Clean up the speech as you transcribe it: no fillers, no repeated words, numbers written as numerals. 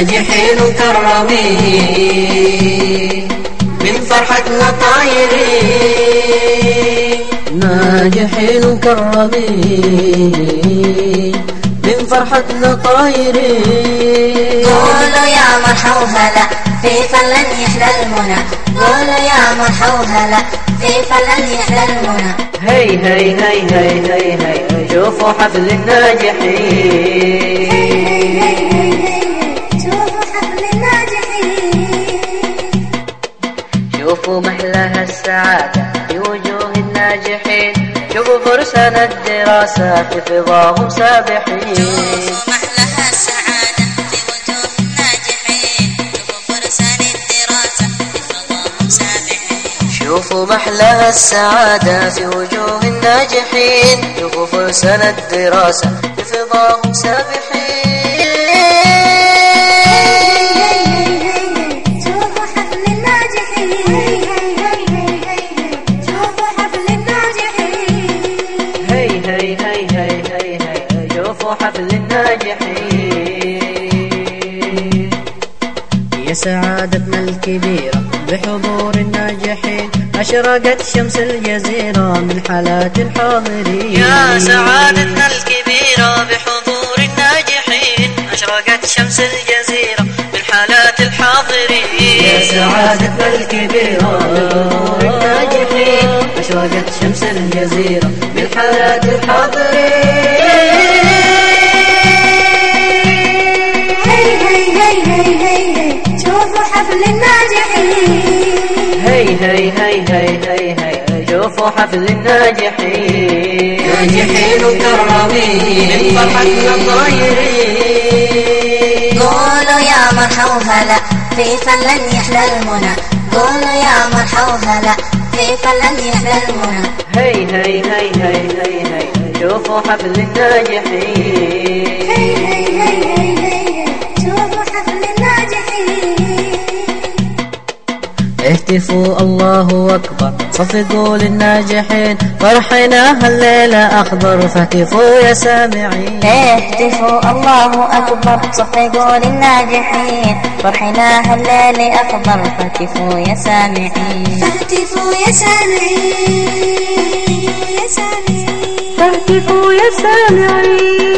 ناجحين مكرمين من فرحتنا طايرين، ناجحين مكرمين من فرحتنا طايرين. قولوا يا مرحى وهلا في فلن يحلى المنى، قولوا يا مرحى وهلا في فلن يحلى المنى. هي هي هي هي هي هي شوفوا حفل الناجحين، شوفوا حفل الناجحين. شوفوا محلاها السعادة في وجوه الناجحين، شوفوا فرسان الدراسة في فضاهم سابحين. شوفوا محلاها السعادة في وجوه الناجحين، شوفوا فرسان الدراسة في فضاهم سابحين. شوفوا محلاها السعادة في وجوه الناجحين، شوفوا فرسان الدراسة في فضاهم سابحين. شوفوا حفل الناجحين، شوفوا حفل الناجحين. هي هي هي هي هي هي شوفوا حفل الناجحين. يا سعادتنا الكبيرة بحضور الناجحين، أشرقت شمس الجزيرة من حالات الحاضرين. يا سعادتنا الكبيرة بحضور الناجحين، أشرقت شمس الجزيرة من حالات الحاضرين. يا سعادتنا الكبيرة بحضور الناجحين، أشرقت شمس الجزيرة من حالات الحاضرين. هي هي هي هي هي شوفوا حفل الناجحين، هي هي هي هي هي هي شوفوا حفل الناجحين. ناجحين مكرمين من فرحتنا طايرين. قولوا يا مرحى وهلا في فلن يحلى المنى، قولوا يا مرحى وهلا في فلن يحلى المنى. هي هي هي هي هي هي شوفوا حفل الناجحين. هي هي هي هي هي شوفوا حفل الناجحين. اهتفوا الله أكبر صفقوا للناجحين، فرحنا هالليلة أخضر فاهتفوا يا سامعين. اهتفوا الله أكبر صفقوا للناجحين، فرحنا هالليل أخضر فاهتفوا يا سامعين. فاهتفوا يا سامعين، يا سامعين، فاهتفوا يا سامعين.